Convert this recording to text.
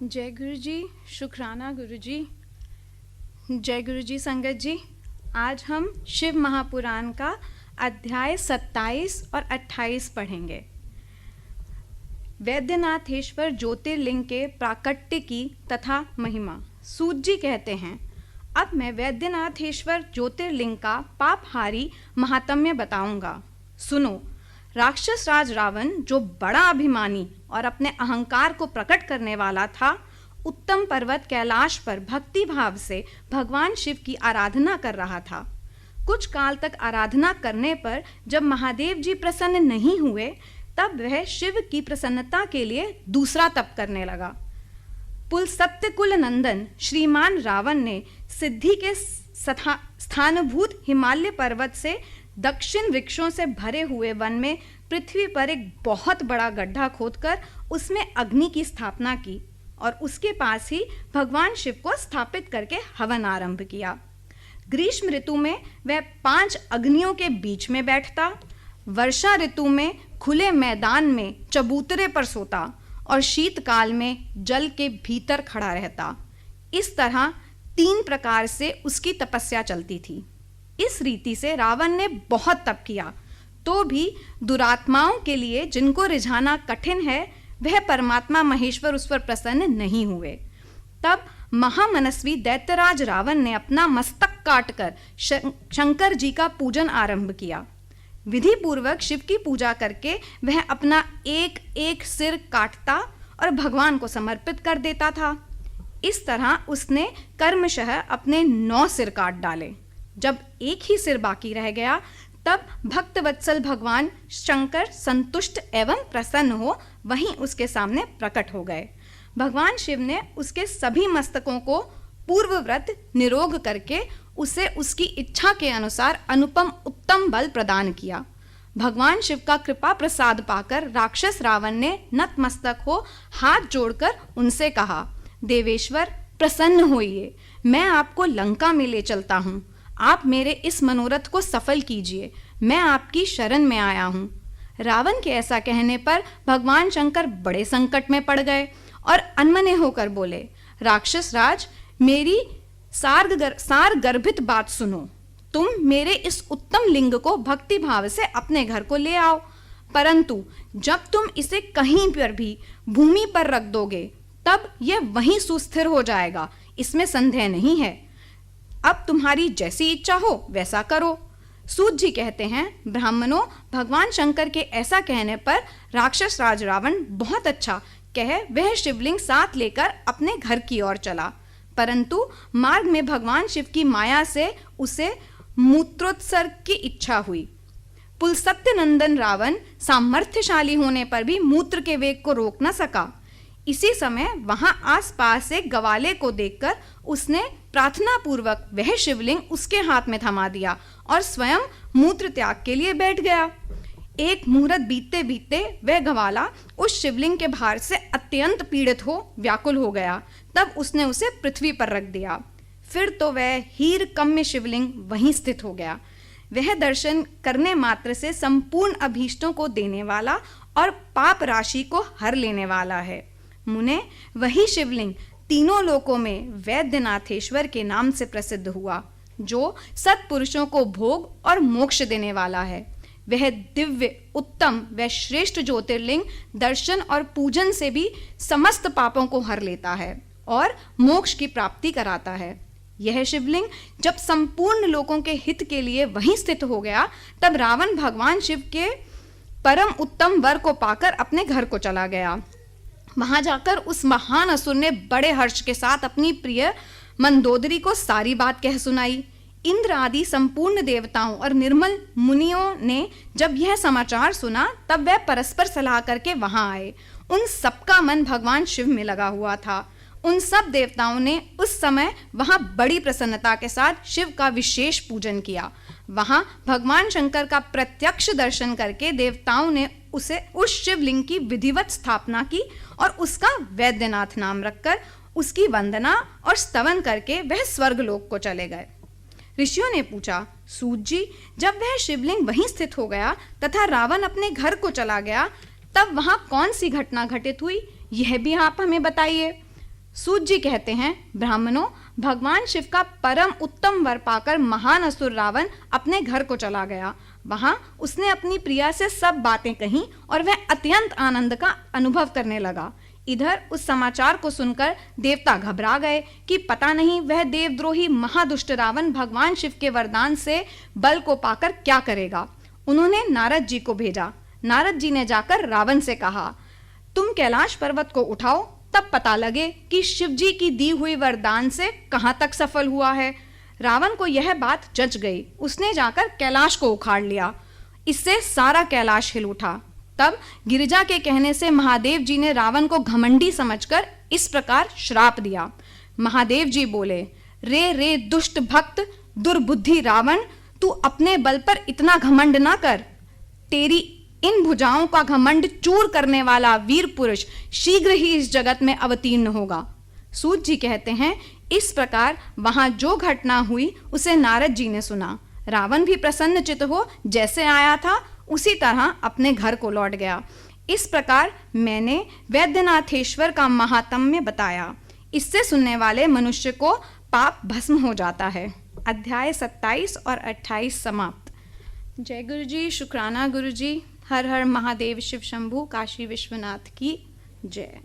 जय गुरु जी, शुक्राना गुरु जी। जय गुरु जी संगत जी। आज हम शिव महापुराण का अध्याय 27 और 28 पढ़ेंगे। वैद्यनाथेश्वर ज्योतिर्लिंग के प्राकट्य की तथा महिमा। सूत जी कहते हैं, अब मैं वैद्यनाथेश्वर ज्योतिर्लिंग का पापहारी महात्म्य बताऊंगा। सुनो। राक्षस राज रावण, जो बड़ा अभिमानी और अपने अहंकार को प्रकट करने वाला था, उत्तम पर्वत कैलाश पर भक्ति भाव से भगवान शिव की आराधना कर रहा था। कुछ काल तक आराधना करने पर जब महादेव जी प्रसन्न नहीं हुए, तब वह शिव की प्रसन्नता के लिए दूसरा तप करने लगा। पुलस्त्य नंदन श्रीमान रावण ने सिद्धि के स्थानभूत हिमालय पर्वत से दक्षिण वृक्षों से भरे हुए वन में पृथ्वी पर एक बहुत बड़ा गड्ढा खोदकर उसमें अग्नि की स्थापना की और उसके पास ही भगवान शिव को स्थापित करके हवन आरंभ किया। ग्रीष्म ऋतु में वह 5 अग्नियों के बीच में बैठता, वर्षा ऋतु में खुले मैदान में चबूतरे पर सोता और शीतकाल में जल के भीतर खड़ा रहता। इस तरह 3 प्रकार से उसकी तपस्या चलती थी। इस रीति से रावण ने बहुत तप किया, तो भी दुरात्माओं के लिए जिनको रिझाना कठिन है, वह परमात्मा महेश्वर उस पर प्रसन्न नहीं हुए। तब महामनस्वी दैत्यराज रावण ने अपना मस्तक काटकर शंकर जी का पूजन आरंभ किया। विधि पूर्वक शिव की पूजा करके वह अपना एक एक सिर काटता और भगवान को समर्पित कर देता था। इस तरह उसने कर्मशः अपने 9 सिर काट डाले। जब एक ही सिर बाकी रह गया, तब भक्तवत्सल भगवान शंकर संतुष्ट एवं प्रसन्न हो वहीं उसके सामने प्रकट हो गए। भगवान शिव ने उसके सभी मस्तकों को पूर्वव्रत निरोग करके उसे उसकी इच्छा के अनुसार अनुपम उत्तम बल प्रदान किया। भगवान शिव का कृपा प्रसाद पाकर राक्षस रावण ने नतमस्तक हो हाथ जोड़कर उनसे कहा, देवेश्वर प्रसन्न होइए, मैं आपको लंका में ले चलता हूँ। आप मेरे इस मनोरथ को सफल कीजिए, मैं आपकी शरण में आया हूँ। रावण के ऐसा कहने पर भगवान शंकर बड़े संकट में पड़ गए और अनमने होकर बोले, राक्षस राज, मेरी सार गर्भित बात सुनो। तुम मेरे इस उत्तम लिंग को भक्ति भाव से अपने घर को ले आओ, परंतु जब तुम इसे कहीं पर भी भूमि पर रख दोगे, तब यह वहीं सुस्थिर हो जाएगा, इसमें संदेह नहीं है। अब तुम्हारी जैसी इच्छा हो वैसा करो। सूत जी कहते हैं, ब्राह्मणों, भगवान शंकर के ऐसा कहने पर राक्षस राज रावण बहुत अच्छा कह वह शिवलिंग साथ लेकर अपने घर की ओर चला, परंतु मार्ग में भगवान शिव की माया से उसे मूत्रोत्सर्ग की इच्छा हुई। पुलस्त्य नंदन रावण सामर्थ्यशाली होने पर भी मूत्र के वेग को रोक न सका। इसी समय वहां आसपास एक गवाले को देखकर उसने प्रार्थना पूर्वक वह शिवलिंग उसके हाथ में थमा दिया और स्वयं मूत्र त्याग के लिए बैठ गया। एक मुहूर्त बीतते बीतते वह गवाला उस शिवलिंग के भार से अत्यंत पीड़ित हो व्याकुल हो गया। तब उसने उसे पृथ्वी पर रख दिया। फिर तो वह हीर कम्य शिवलिंग वहीं स्थित हो गया। वह दर्शन करने मात्र से संपूर्ण अभीष्टों को देने वाला और पाप राशि को हर लेने वाला है। मुने, वही शिवलिंग तीनों लोकों में वैद्यनाथेश्वर के नाम से प्रसिद्ध हुआ, जो सत्पुरुषों को भोग और मोक्ष देने वाला है। वह दिव्य, उत्तम व श्रेष्ठ ज्योतिर्लिंग दर्शन और पूजन से भी समस्त पापों को हर लेता है और मोक्ष की प्राप्ति कराता है। यह शिवलिंग जब संपूर्ण लोकों के हित के लिए वहीं स्थित हो गया, तब रावण भगवान शिव के परम उत्तम वर को पाकर अपने घर को चला गया। वहां जाकर उस महान असुर ने बड़े हर्ष के साथ अपनी प्रिय मंदोदरी को सारी बात कह सुनाई। इंद्र आदि संपूर्ण देवताओं और निर्मल मुनियों ने जब यह समाचार सुना, तब वह परस्पर सलाह करके वहां आए। उन सबका मन भगवान शिव में लगा हुआ था। उन सब देवताओं ने उस समय वहां बड़ी प्रसन्नता के साथ शिव का विशेष पूजन किया। वहां भगवान शंकर का प्रत्यक्ष दर्शन करके देवताओं ने उस शिवलिंग की विधिवत स्थापना की और उसका वैद्यनाथ नाम रखकर उसकी वंदना और स्तवन करके वह स्वर्गलोक को चले गए। ऋषियों ने पूछा, सूत जी, जब वह शिवलिंग वहीं स्थित हो गया तथा रावण अपने घर को चला गया, तब वहां कौन सी घटना घटित हुई, यह भी आप हमें बताइए। सूत जी कहते हैं, ब्राह्मणों, भगवान शिव का परम उत्तम वर पाकर महान असुर रावण अपने घर को चला गया। वहां उसने अपनी प्रिया से सब बातें कहीं और वह अत्यंत आनंद का अनुभव करने लगा। इधर उस समाचार को सुनकर देवता घबरा गए कि पता नहीं वह देवद्रोही महादुष्ट रावण भगवान शिव के वरदान से बल को पाकर क्या करेगा। उन्होंने नारद जी को भेजा। नारद जी ने जाकर रावण से कहा, तुम कैलाश पर्वत को उठाओ, तब पता लगे कि शिव जी की दी हुई वरदान से कहाँ तक सफल हुआ है। रावण को यह बात जच गई। उसने जाकर कैलाश को उखाड़ लिया। इससे सारा कैलाश हिल उठा। तब गिरिजा के कहने से महादेव जी ने रावण को घमंडी समझकर इस प्रकार श्राप दिया। महादेव जी बोले, रे दुष्ट भक्त, दुर्बुद्धि रावण, तू अपने बल पर इतना घमंड ना कर। तेरी इन भुजाओं का घमंड चूर करने वाला वीर पुरुष शीघ्र ही इस जगत में अवतीर्ण होगा। सूत जी कहते हैं, इस प्रकार वहां जो घटना हुई उसे नारद जी ने सुना। रावण भी प्रसन्नचित्त हो जैसे आया था उसी तरह अपने घर को लौट गया। इस प्रकार मैंने वैद्यनाथेश्वर का महात्म्य बताया। इससे सुनने वाले मनुष्य को पाप भस्म हो जाता है। अध्याय 27 और 28 समाप्त। जय गुरु जी, शुक्राना गुरु जी। हर हर महादेव शिव शंभू, काशी विश्वनाथ की जय।